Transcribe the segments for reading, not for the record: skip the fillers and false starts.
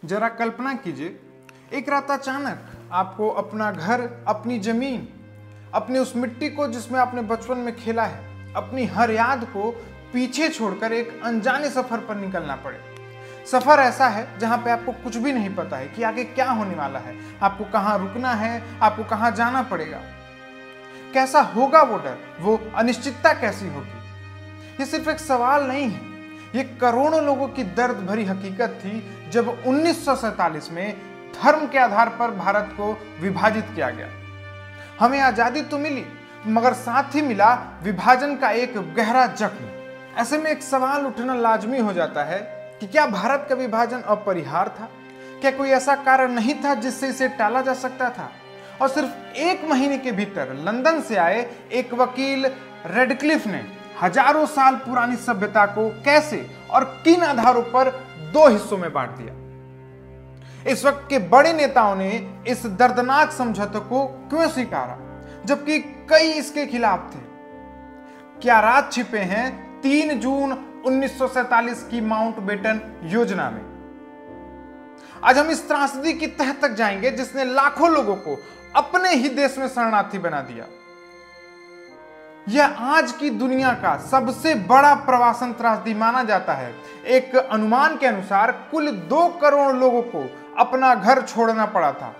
जरा कल्पना कीजिए, एक रात अचानक आपको अपना घर, अपनी जमीन, अपनी उस मिट्टी को जिसमें आपने बचपन में खेला है, अपनी हर याद को पीछे छोड़कर एक अनजाने सफर पर निकलना पड़े। सफर ऐसा है जहां पे आपको कुछ भी नहीं पता है कि आगे क्या होने वाला है, आपको कहां रुकना है, आपको कहां जाना पड़ेगा, कैसा होगा वो डर, वो अनिश्चितता कैसी होगी। ये सिर्फ एक सवाल नहीं है, ये करोड़ों लोगों की दर्द भरी हकीकत थी जब 1947 में धर्म के आधार पर भारत को विभाजित किया गया। हमें आजादी तो मिली, मगर साथ ही मिला विभाजन का एक गहरा जख्म। ऐसे में एक सवाल उठना लाजमी हो जाता है कि क्या भारत का विभाजन अपरिहार्य था? क्या कोई ऐसा कारण नहीं था जिससे इसे टाला जा सकता था? और सिर्फ 1 महीने के भीतर लंदन से आए एक वकील रेडक्लिफ ने हजारों साल पुरानी सभ्यता को कैसे और किन आधारों पर 2 हिस्सों में बांट दिया। इस वक्त के बड़े नेताओं ने इस दर्दनाक समझौते को क्यों स्वीकारा जबकि कई इसके खिलाफ थे? क्या राज छिपे हैं 3 जून 1947 की माउंटबेटन योजना में? आज हम इस त्रासदी की तह तक जाएंगे जिसने लाखों लोगों को अपने ही देश में शरणार्थी बना दिया। यह आज की दुनिया का सबसे बड़ा प्रवासन त्रासदी माना जाता है। एक अनुमान के अनुसार कुल 2 करोड़ लोगों को अपना घर छोड़ना पड़ा था।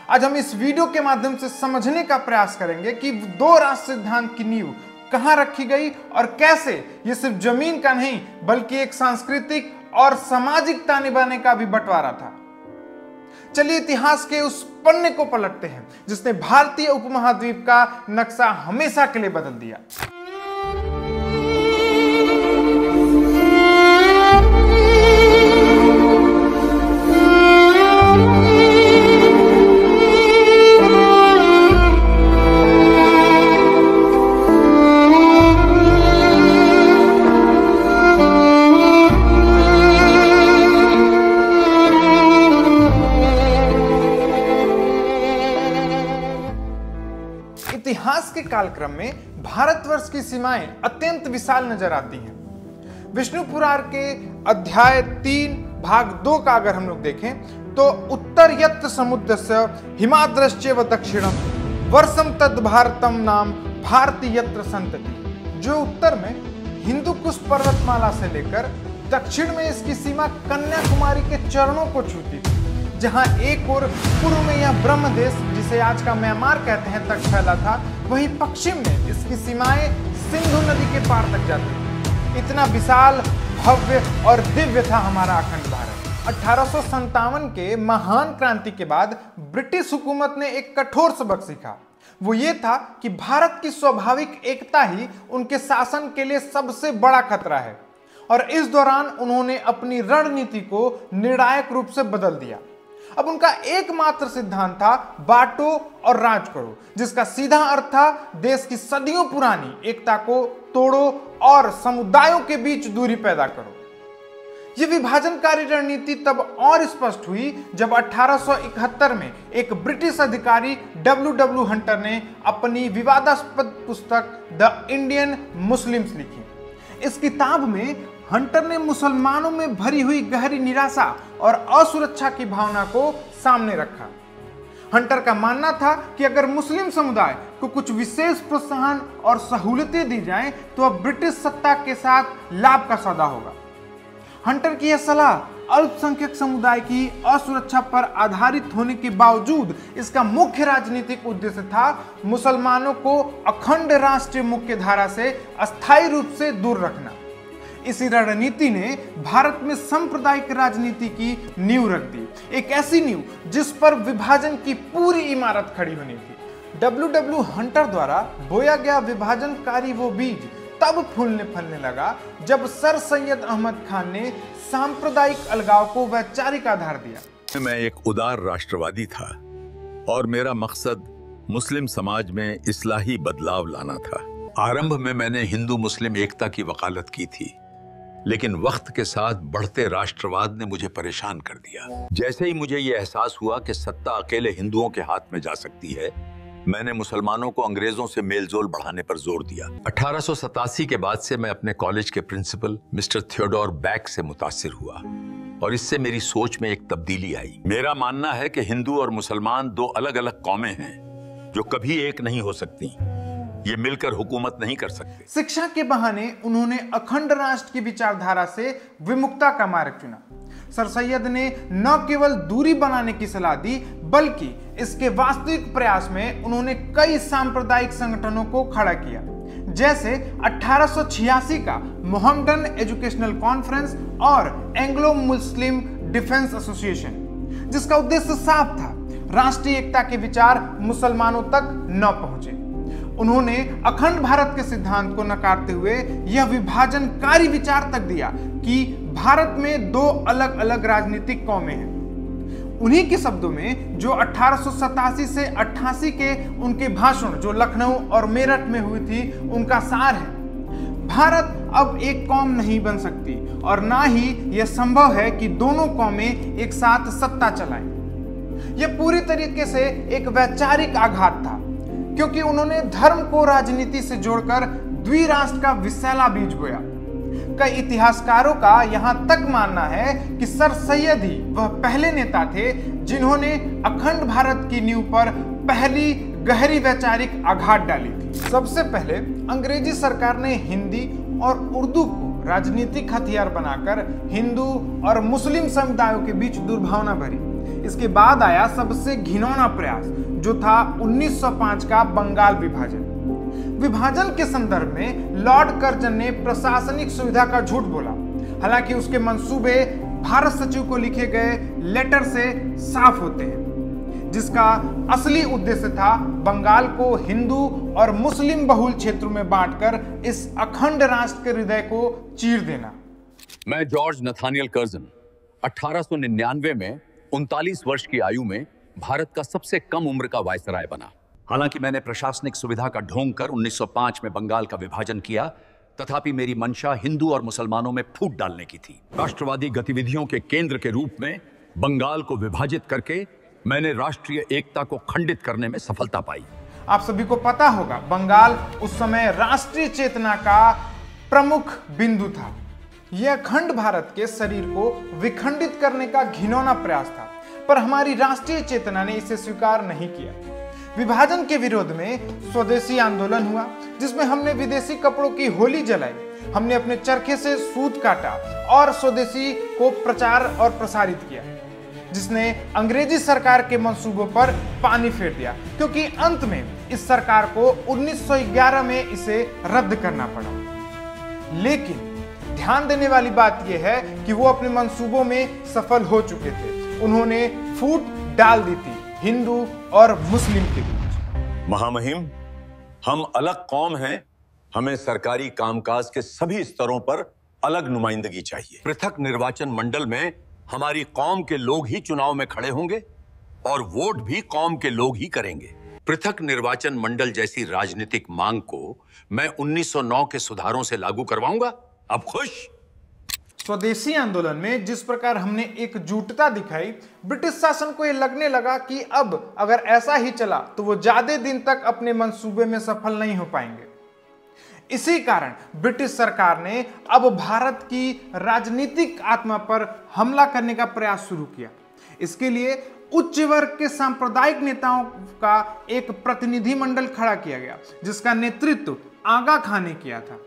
आज हम इस वीडियो के माध्यम से समझने का प्रयास करेंगे कि 2 राष्ट्र सिद्धांत की नींव कहां रखी गई और कैसे यह सिर्फ जमीन का नहीं बल्कि एक सांस्कृतिक और सामाजिक ताने बाने का भी बंटवारा था। चलिए इतिहास के उस पन्ने को पलटते हैं जिसने भारतीय उपमहाद्वीप का नक्शा हमेशा के लिए बदल दिया। इतिहास के कालक्रम में भारतवर्ष की सीमाएं अत्यंत विशाल नजर आती हैं। विष्णु पुराण के अध्याय 3 भाग 2 का अगर हम लोग देखें तो उत्तर यत्र समुद्रस्य हिमाद्रश्च व दक्षिणम वर्षम तद भारतम नाम भारती यत्र संतति। जो उत्तर में हिंदू कुश पर्वतमाला से लेकर दक्षिण में इसकी सीमा कन्याकुमारी के चरणों को छूती थी, जहां एक और पूर्व में यह ब्रह्म देश जिसे आज का म्यांमार कहते हैं तक फैला था, वहीं पश्चिम में इसकी सीमाएं सिंधु नदी के पार तक जाती थी। इतना विशाल, भव्य और दिव्य था हमारा अखंड भारत। 1857 के महान क्रांति के बाद ब्रिटिश हुकूमत ने एक कठोर सबक सीखा। वो ये था कि भारत की स्वाभाविक एकता ही उनके शासन के लिए सबसे बड़ा खतरा है, और इस दौरान उन्होंने अपनी रणनीति को निर्णायक रूप से बदल दिया। अब उनका एकमात्र सिद्धांत था बांटो और राज करो, जिसका सीधा अर्थ था देश की सदियों पुरानी एकता को तोड़ो और समुदायों के बीच दूरी पैदा करो। यह विभाजनकारी रणनीति तब और स्पष्ट हुई जब 1871 में एक ब्रिटिश अधिकारी W. हंटर ने अपनी विवादास्पद पुस्तक द इंडियन मुस्लिम्स लिखी। इस किताब में हंटर ने मुसलमानों में भरी हुई गहरी निराशा और असुरक्षा की भावना को सामने रखा। हंटर का मानना था कि अगर मुस्लिम समुदाय को कुछ विशेष प्रोत्साहन और सहूलतें दी जाएं तो अब ब्रिटिश सत्ता के साथ लाभ का सौदा होगा। हंटर की यह सलाह अल्पसंख्यक समुदाय की असुरक्षा पर आधारित होने के बावजूद इसका मुख्य राजनीतिक उद्देश्य था मुसलमानों को अखंड राष्ट्रीय मुख्य धारा से अस्थायी रूप से दूर रखना। इसी रणनीति ने भारत में सांप्रदायिक राजनीति की नींव रख दी, एक ऐसी नींव जिस पर विभाजन की पूरी इमारत खड़ी होनी थी। W. हंटर द्वारा बोया गया विभाजनकारी वो बीज तब फूलने फलने लगा जब सर सैयद अहमद खान ने सांप्रदायिक अलगाव को वैचारिक आधार दिया। मैं एक उदार राष्ट्रवादी था और मेरा मकसद मुस्लिम समाज में इस्लाही बदलाव लाना था। आरंभ में मैंने हिंदू मुस्लिम एकता की वकालत की थी, लेकिन वक्त के साथ बढ़ते राष्ट्रवाद ने मुझे परेशान कर दिया। जैसे ही मुझे यह एहसास हुआ कि सत्ता अकेले हिंदुओं के हाथ में जा सकती है, मैंने मुसलमानों को अंग्रेजों से मेलजोल बढ़ाने पर जोर दिया। 1887 के बाद से मैं अपने कॉलेज के प्रिंसिपल मिस्टर थियोडोर बैक से मुतासिर हुआ। और इससे मेरी सोच में एक तब्दीली आई। मेरा मानना है कि हिंदू और मुसलमान दो अलग अलग कौमें हैं जो कभी एक नहीं हो सकती। ये मिलकर हुकूमत नहीं कर सकते। शिक्षा के बहाने उन्होंने अखंड राष्ट्र की विचारधारा से विमुक्ता का मार्ग चुना। सर सैयद ने न केवल दूरी बनाने की सलाह दी, बल्कि इसके वास्तविक प्रयास में उन्होंने कई सांप्रदायिक संगठनों को खड़ा किया, जैसे 1886 का मोहम्मडन एजुकेशनल कॉन्फ्रेंस और एंग्लो मुस्लिम डिफेंस एसोसिएशन, जिसका उद्देश्य साफ था, राष्ट्रीय एकता के विचार मुसलमानों तक न पहुंचे। उन्होंने अखंड भारत के सिद्धांत को नकारते हुए यह विभाजनकारी विचार तक दिया कि भारत में दो अलग अलग राजनीतिक कौमें हैं। उन्हीं के शब्दों में जो 1887 से 88 के उनके भाषण जो लखनऊ और मेरठ में हुई थी, उनका सार है, भारत अब एक कौम नहीं बन सकती और ना ही यह संभव है कि दोनों कौमें एक साथ सत्ता चलाएं। यह पूरी तरीके से एक वैचारिक आघात था, क्योंकि उन्होंने धर्म को राजनीति से जोड़कर द्विराष्ट्र का विषैला बीज बोया। कई इतिहासकारों का यहां तक मानना है कि सर सैयद ही वह पहले नेता थे जिन्होंने अखंड भारत की नींव पर पहली गहरी वैचारिक आघात डाली थी। सबसे पहले अंग्रेजी सरकार ने हिंदी और उर्दू को राजनीतिक हथियार बनाकर हिंदू और मुस्लिम समुदायों के बीच दुर्भावना भरी। इसके बाद आया सबसे घिनौना प्रयास, जो था 1905 का बंगाल विभाजन। विभाजन के संदर्भ में लॉर्ड कर्जन ने प्रशासनिक सुविधा का झूठ बोला, हालांकि उसके मंसूबे भारत सचिव को लिखे गए लेटर से साफ होते हैं, जिसका असली उद्देश्य था बंगाल को हिंदू और मुस्लिम बहुल क्षेत्रों में बांटकर इस अखंड राष्ट्र के हृदय को चीर देना। मैं जॉर्ज नथानियल कर्जन 1899 में 39 वर्ष की आयु में भारत का सबसे कम उम्र का वायसराय बना। हालांकि मैंने प्रशासनिक सुविधा का ढोंग कर 1905 में बंगाल का विभाजन किया, तथापि मेरी मंशा हिंदू और मुसलमानों में फूट डालने की थी। राष्ट्रवादी गतिविधियों के केंद्र के रूप में बंगाल को विभाजित करके मैंने राष्ट्रीय एकता को खंडित करने में सफलता पाई। आप सभी को पता होगा, बंगाल उस समय राष्ट्रीय चेतना का प्रमुख बिंदु था। यह अखंड भारत के शरीर को विखंडित करने का घिनौना प्रयास था, पर हमारी राष्ट्रीय चेतना ने इसे स्वीकार नहीं किया। विभाजन के विरोध में स्वदेशी आंदोलन हुआ, जिसमें हमने विदेशी कपड़ों की होली जलाई, हमने अपने चरखे से सूत काटा और स्वदेशी को प्रचार और प्रसारित किया, जिसने अंग्रेजी सरकार के मंसूबों पर पानी फेर दिया, क्योंकि अंत में इस सरकार को 1911 में इसे रद्द करना पड़ा। लेकिन ध्यान देने वाली बात यह है कि वो अपने मंसूबों में सफल हो चुके थे। उन्होंने फूट डाल दी थी हिंदू और मुस्लिम के बीच। महामहिम, हम अलग कौम हैं, हमें सरकारी कामकाज के सभी स्तरों पर अलग नुमाइंदगी चाहिए। पृथक निर्वाचन मंडल में हमारी कौम के लोग ही चुनाव में खड़े होंगे और वोट भी कौम के लोग ही करेंगे। पृथक निर्वाचन मंडल जैसी राजनीतिक मांग को मैं 1909 के सुधारों से लागू करवाऊंगा। अब खुश? स्वदेशी आंदोलन में जिस प्रकार हमने एकजुटता दिखाई, ब्रिटिश शासन को यह लगने लगा कि अब अगर ऐसा ही चला तो वो ज्यादा दिन तक अपने मंसूबे में सफल नहीं हो पाएंगे। इसी कारण ब्रिटिश सरकार ने अब भारत की राजनीतिक आत्मा पर हमला करने का प्रयास शुरू किया। इसके लिए उच्च वर्ग के सांप्रदायिक नेताओं का एक प्रतिनिधि मंडल खड़ा किया गया, जिसका नेतृत्व आगा खान ने किया था।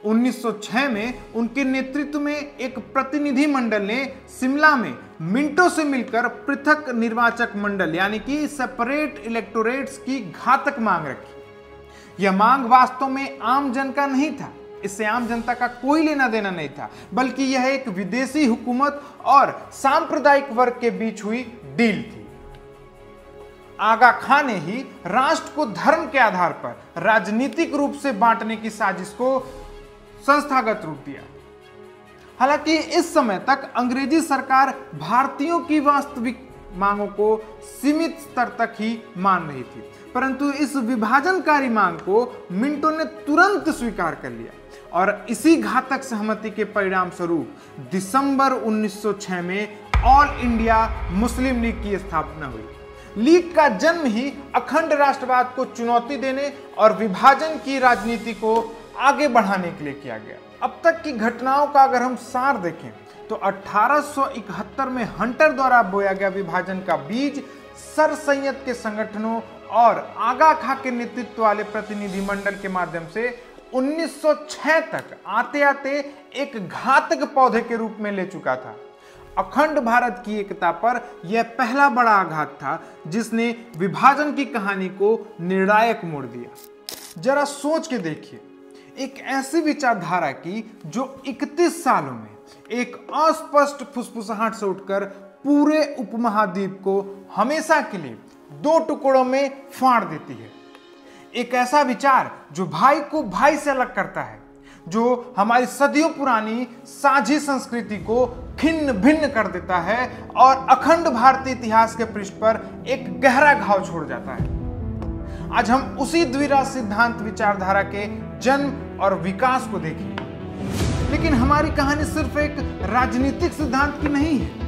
1906 में उनके नेतृत्व में एक प्रतिनिधि मंडल ने शिमला में मिंटो से मिलकर पृथक निर्वाचक मंडल यानी कि सेपरेट इलेक्टोरेट्स की घातक मांग रखी। यह मांग वास्तव में आम जन का नहीं था, इससे आम जनता का कोई लेना देना नहीं था, बल्कि यह एक विदेशी हुकूमत और सांप्रदायिक वर्ग के बीच हुई डील थी। आगा खान ने ही राष्ट्र को धर्म के आधार पर राजनीतिक रूप से बांटने की साजिश को संस्थागत रूप दिया। हालांकि इस समय तक अंग्रेजी सरकार भारतीयों की वास्तविक मांगों को सीमित स्तर तक ही मान रही थी, परंतु इस विभाजनकारी मांग को मिंटो ने तुरंत स्वीकार कर लिया और इसी घातक सहमति के परिणाम स्वरूप दिसंबर 1906 में ऑल इंडिया मुस्लिम लीग की स्थापना हुई। लीग का जन्म ही अखंड राष्ट्रवाद को चुनौती देने और विभाजन की राजनीति को आगे बढ़ाने के लिए किया गया। अब तक की घटनाओं का अगर हम सार देखें तो 1871 में हंटर द्वारा बोया गया विभाजन का बीज सर सैयद के संगठनों और आगा खां के नेतृत्व वाले प्रतिनिधिमंडल के माध्यम से 1906 तक आते आते एक घातक पौधे के रूप में ले चुका था। अखंड भारत की एकता पर यह पहला बड़ा आघात था जिसने विभाजन की कहानी को निर्णायक मोड़ दिया। जरा सोच के देखिए, एक ऐसी विचारधारा की जो 31 सालों में एक अस्पष्ट फुसफुसाहट से उठकर पूरे उपमहाद्वीप को हमेशा के लिए दो टुकड़ों में फाड़ देती है। एक ऐसा विचार जो भाई को भाई से अलग करता है, जो हमारी सदियों पुरानी साझी संस्कृति को खिन्न भिन्न कर देता है और अखंड भारतीय इतिहास के पृष्ठ पर एक गहरा घाव छोड़ जाता है। आज हम उसी द्विराज सिद्धांत विचारधारा के जन्म और विकास को देखेंगे। लेकिन हमारी कहानी सिर्फ एक राजनीतिक सिद्धांत की नहीं है,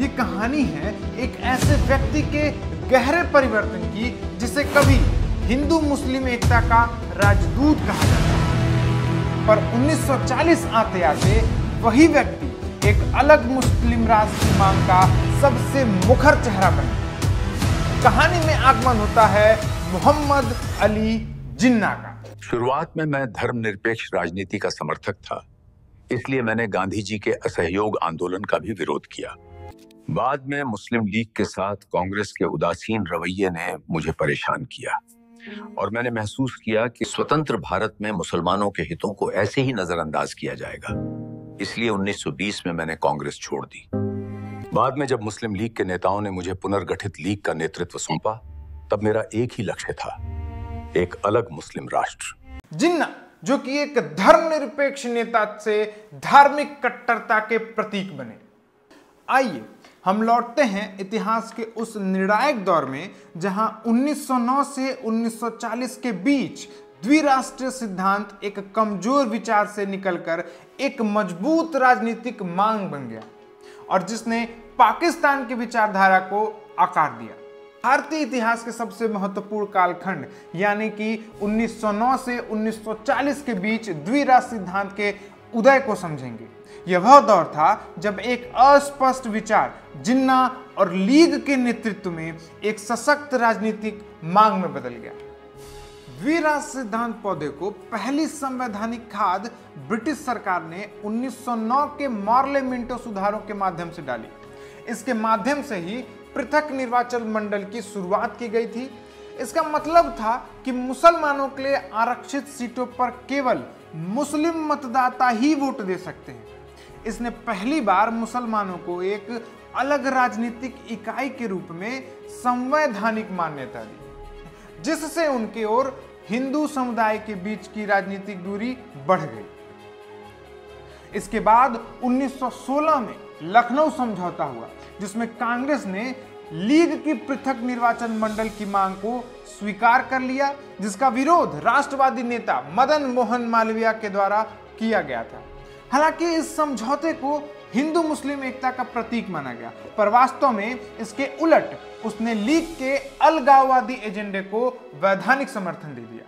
ये कहानी है एक ऐसे व्यक्ति के गहरे परिवर्तन की जिसे कभी हिंदू मुस्लिम एकता का राजदूत कहा जाता है। पर 1940 आते आते वही व्यक्ति एक अलग मुस्लिम राष्ट्र की मांग का सबसे मुखर चेहरा बना। कहानी में आगमन होता है मोहम्मद अली जिन्ना का। शुरुआत में मैं धर्मनिरपेक्ष राजनीति का समर्थक था, इसलिए मैंने गांधी जी के असहयोग आंदोलन का भी विरोध किया। बाद में मुस्लिम लीग के साथ कांग्रेस के उदासीन रवैये ने मुझे परेशान किया और मैंने महसूस किया कि स्वतंत्र भारत में मुसलमानों के हितों को ऐसे ही नजरअंदाज किया जाएगा। इसलिए 1920 में मैंने कांग्रेस छोड़ दी। बाद में जब मुस्लिम लीग के नेताओं ने मुझे पुनर्गठित लीग का नेतृत्व सौंपा, तब मेरा एक ही लक्ष्य था, एक अलग मुस्लिम राष्ट्र। जिन्ना जो कि एक धर्मनिरपेक्ष नेता से धार्मिक कट्टरता के प्रतीक बने। आइए हम लौटते हैं इतिहास के उस निर्णायक दौर में जहां 1909 से 1940 के बीच द्विराष्ट्रीय सिद्धांत एक कमजोर विचार से निकलकर एक मजबूत राजनीतिक मांग बन गया और जिसने पाकिस्तान की विचारधारा को आकार दिया। भारतीय इतिहास के सबसे महत्वपूर्ण कालखंड यानी कि 1909 से 1940 के बीच द्विराष्ट्र सिद्धांत के उदय को समझेंगे। यह वह दौर था जब एक अस्पष्ट विचार जिन्ना और लीग के नेतृत्व में एक सशक्त राजनीतिक मांग में बदल गया। द्विराष्ट्र सिद्धांत पौधे को पहली संवैधानिक खाद ब्रिटिश सरकार ने 1909 के मॉर्ले मिंटो सुधारों के माध्यम से डाली। इसके माध्यम से ही पृथक निर्वाचन मंडल की शुरुआत की गई थी। इसका मतलब था कि मुसलमानों के लिए आरक्षित सीटों पर केवल मुस्लिम मतदाता ही वोट दे सकते हैं। इसने पहली बार मुसलमानों को एक अलग राजनीतिक इकाई के रूप में संवैधानिक मान्यता दी, जिससे उनके और हिंदू समुदाय के बीच की राजनीतिक दूरी बढ़ गई। इसके बाद 1916 में लखनऊ समझौता हुआ, जिसमें कांग्रेस ने लीग की पृथक निर्वाचन मंडल की मांग को स्वीकार कर लिया, जिसका विरोध राष्ट्रवादी नेता मदन मोहन मालवीय के द्वारा किया गया था। हालांकि इस समझौते को हिंदू मुस्लिम एकता का प्रतीक माना गया, पर वास्तव में इसके उलट उसने लीग के अलगाववादी एजेंडे को वैधानिक समर्थन दे दिया।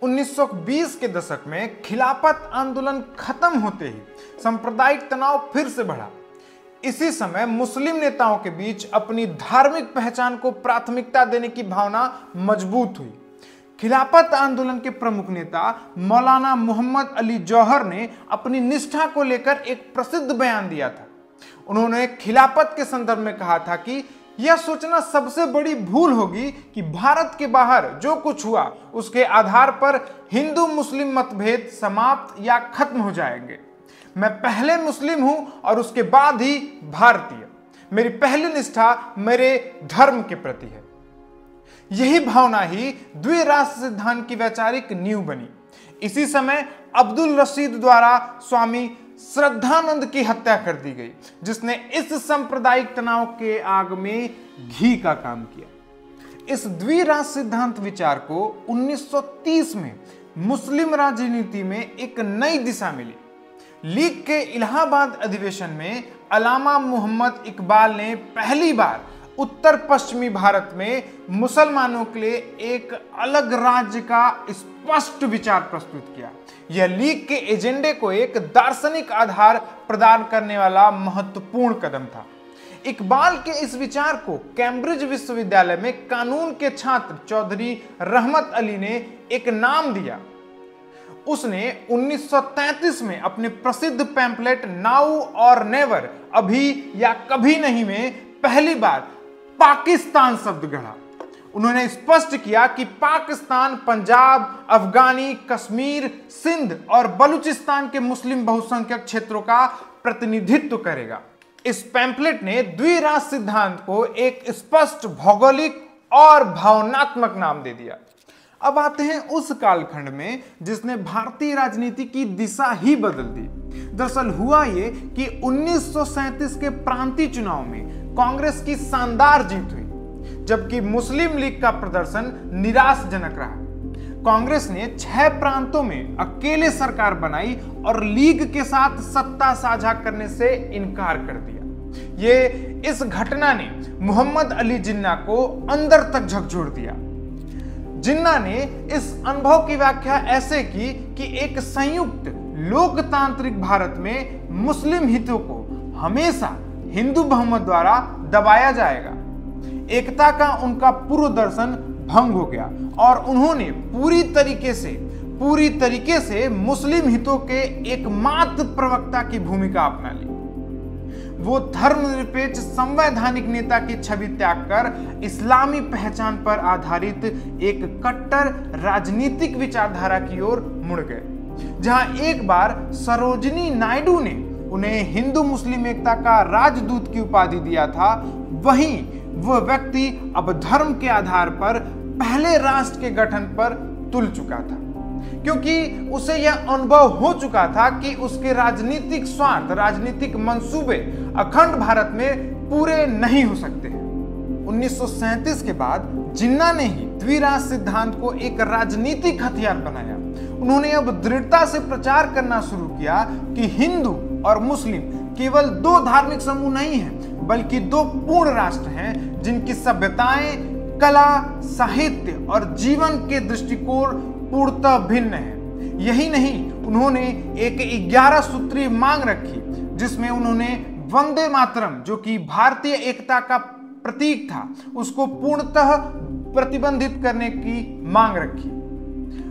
1920 के दशक में खिलाफत आंदोलन खत्म होते ही सांप्रदायिक तनाव फिर से बढ़ा। इसी समय मुस्लिम नेताओं के बीच अपनी धार्मिक पहचान को प्राथमिकता देने की भावना मजबूत हुई। खिलाफत आंदोलन के प्रमुख नेता मौलाना मोहम्मद अली जौहर ने अपनी निष्ठा को लेकर एक प्रसिद्ध बयान दिया था। उन्होंने खिलाफत के संदर्भ में कहा था कि यह सोचना सबसे बड़ी भूल होगी कि भारत के बाहर जो कुछ हुआ उसके आधार पर हिंदू मुस्लिम मतभेद समाप्त या खत्म हो जाएंगे। मैं पहले मुस्लिम हूं और उसके बाद ही भारतीय। मेरी पहली निष्ठा मेरे धर्म के प्रति है। यही भावना ही द्विराष्ट्र सिद्धांत की वैचारिक नींव बनी। इसी समय अब्दुल रशीद द्वारा स्वामी श्रद्धानंद की हत्या कर दी गई, जिसने इस सांप्रदायिक तनाव के आग में घी का काम किया। इस द्विराष्ट्र सिद्धांत विचार को 1930 में मुस्लिम राजनीति में एक नई दिशा मिली। लीग के इलाहाबाद अधिवेशन में अल्लामा मोहम्मद इकबाल ने पहली बार उत्तर पश्चिमी भारत में मुसलमानों के लिए एक अलग राज्य का स्पष्ट विचार प्रस्तुत किया। यह लीग के एजेंडे को एक दार्शनिक आधार प्रदान करने वाला महत्वपूर्ण कदम था। इकबाल के इस विचार को कैम्ब्रिज विश्वविद्यालय में कानून के छात्र चौधरी रहमत अली ने एक नाम दिया। उसने 1933 में अपने प्रसिद्ध पैम्फलेट नाउ और नेवर, अभी या कभी नहीं में पहली बार पाकिस्तान शब्द गढ़ा। उन्होंने स्पष्ट किया कि पाकिस्तान पंजाब, अफगानी, कश्मीर, सिंध और बलूचिस्तान के मुस्लिम बहुसंख्यक क्षेत्रों का प्रतिनिधित्व करेगा। इस पैम्फलेट ने द्विराष्ट्र सिद्धांत को एक स्पष्ट भौगोलिक और भावनात्मक नाम दे दिया। अब आते हैं उस कालखंड में जिसने भारतीय राजनीति की दिशा ही बदल दी। दरअसल हुआ ये कि 1937 के प्रांतीय चुनाव में कांग्रेस की शानदार जीत हुई, जबकि मुस्लिम लीग का प्रदर्शन निराशाजनक रहा। कांग्रेस ने 6 प्रांतों में अकेले सरकार बनाई और लीग के साथ सत्ता साझा करने से इनकार कर दिया। इस घटना ने मोहम्मद अली जिन्ना को अंदर तक झकझोर दिया। जिन्ना ने इस अनुभव की व्याख्या ऐसे की कि एक संयुक्त लोकतांत्रिक भारत में मुस्लिम हितों को हमेशा हिंदू बहुमत द्वारा दबाया जाएगा। एकता का उनका पूर्व दर्शन भंग हो गया और उन्होंने पूरी तरीके से मुस्लिम हितों के एकमात्र प्रवक्ता की भूमिका अपना ली। वो धर्मनिरपेक्ष संवैधानिक नेता की छवि त्याग कर इस्लामी पहचान पर आधारित एक कट्टर राजनीतिक विचारधारा की ओर मुड़ गए। जहां एक बार सरोजिनी नायडू ने उन्हें हिंदू मुस्लिम एकता का राजदूत की उपाधि दिया था, वहीं वह व्यक्ति अब धर्म के आधार पर पहले राष्ट्र के गठन पर तुल चुका था, क्योंकि उसे यह अनुभव हो चुका था कि उसके राजनीतिक स्वार्थ, राजनीतिक मंसूबे अखंड भारत में पूरे नहीं हो सकते। 1937 के बाद जिन्ना ने ही द्विराष्ट्र सिद्धांत को एक राजनीतिक हथियार बनाया। उन्होंने अब दृढ़ता से प्रचार करना शुरू किया कि हिंदू और मुस्लिम केवल 2 धार्मिक समूह नहीं हैं, बल्कि 2 पूर्ण राष्ट्र हैं जिनकी सभ्यताएं, कला, साहित्य और जीवन के दृष्टिकोण पूर्णतः भिन्न है। यही नहीं, उन्होंने एक 11 सूत्रीय मांग रखी, जिसमें उन्होंने वंदे मातरम, जो कि भारतीय एकता का प्रतीक था, उसको पूर्णतः प्रतिबंधित करने की मांग रखी।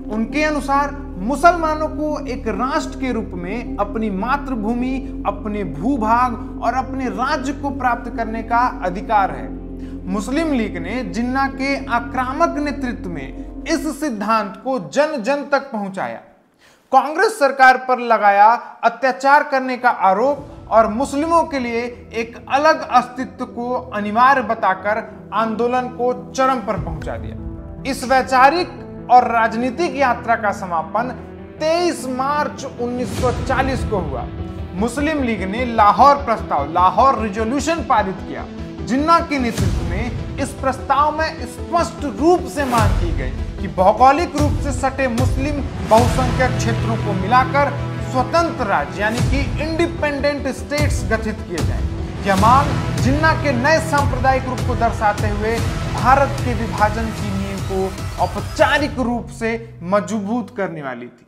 उनके अनुसार मुसलमानों को एक राष्ट्र के रूप में अपनी मातृभूमि, अपने भूभाग और अपने राज्य को प्राप्त करने का अधिकार है। मुस्लिम लीग ने जिन्ना के आक्रामक नेतृत्व में इस सिद्धांत को जन जन तक पहुंचाया। कांग्रेस सरकार पर लगाया अत्याचार करने का आरोप और मुस्लिमों के लिए एक अलग अस्तित्व को अनिवार्य बताकर आंदोलन को चरम पर पहुंचा दिया। इस वैचारिक और राजनीतिक यात्रा का समापन 23 मार्च 1940 को हुआ। मुस्लिम लीग ने लाहौर प्रस्ताव, लाहौर रिजोल्यूशन पारित किया। जिन्ना के नेतृत्व में इस प्रस्ताव में स्पष्ट रूप से मांग की गई कि भौगोलिक रूप से सटे मुस्लिम बहुसंख्यक क्षेत्रों को मिलाकर स्वतंत्र राज्य यानी कि इंडिपेंडेंट स्टेट्स गठित किए जाएं। यह मांग जिन्ना के नए सांप्रदायिक रूप को दर्शाते हुए भारत के विभाजन की नींव को औपचारिक रूप से मजबूत करने वाली थी।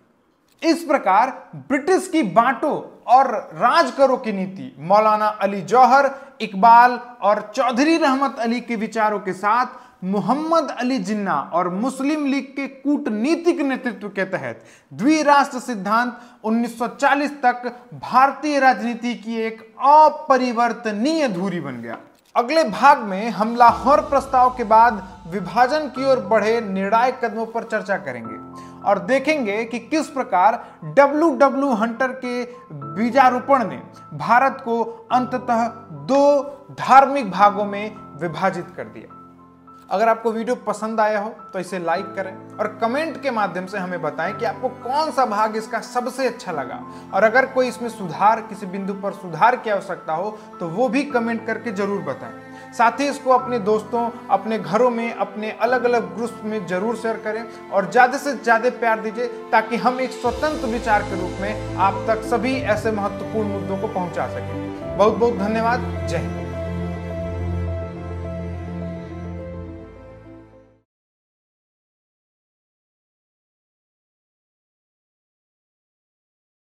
इस प्रकार ब्रिटिश की बांटो और राज करो की नीति मौलाना अली जौहर, इकबाल और चौधरी रहमत अली के विचारों के साथ मोहम्मद अली जिन्ना और मुस्लिम लीग के कूटनीतिक नेतृत्व के तहत द्विराष्ट्र सिद्धांत 1940 तक भारतीय राजनीति की एक अपरिवर्तनीय धुरी बन गया। अगले भाग में हम लाहौर प्रस्ताव के बाद विभाजन की ओर बढ़े निर्णायक कदमों पर चर्चा करेंगे और देखेंगे कि किस प्रकार W. हंटर के बीजारोपण ने भारत को अंततः 2 धार्मिक भागों में विभाजित कर दिया। अगर आपको वीडियो पसंद आया हो तो इसे लाइक करें और कमेंट के माध्यम से हमें बताएं कि आपको कौन सा भाग इसका सबसे अच्छा लगा, और अगर कोई इसमें सुधार, किसी बिंदु पर सुधार की आवश्यकता हो तो वो भी कमेंट करके जरूर बताएं। साथ ही इसको अपने दोस्तों, अपने घरों में, अपने अलग अलग ग्रुप में जरूर शेयर करें और ज़्यादा से ज़्यादा प्यार दीजिए ताकि हम एक स्वतंत्र विचार के रूप में आप तक सभी ऐसे महत्वपूर्ण मुद्दों को पहुँचा सकें। बहुत बहुत धन्यवाद। जय हिंद।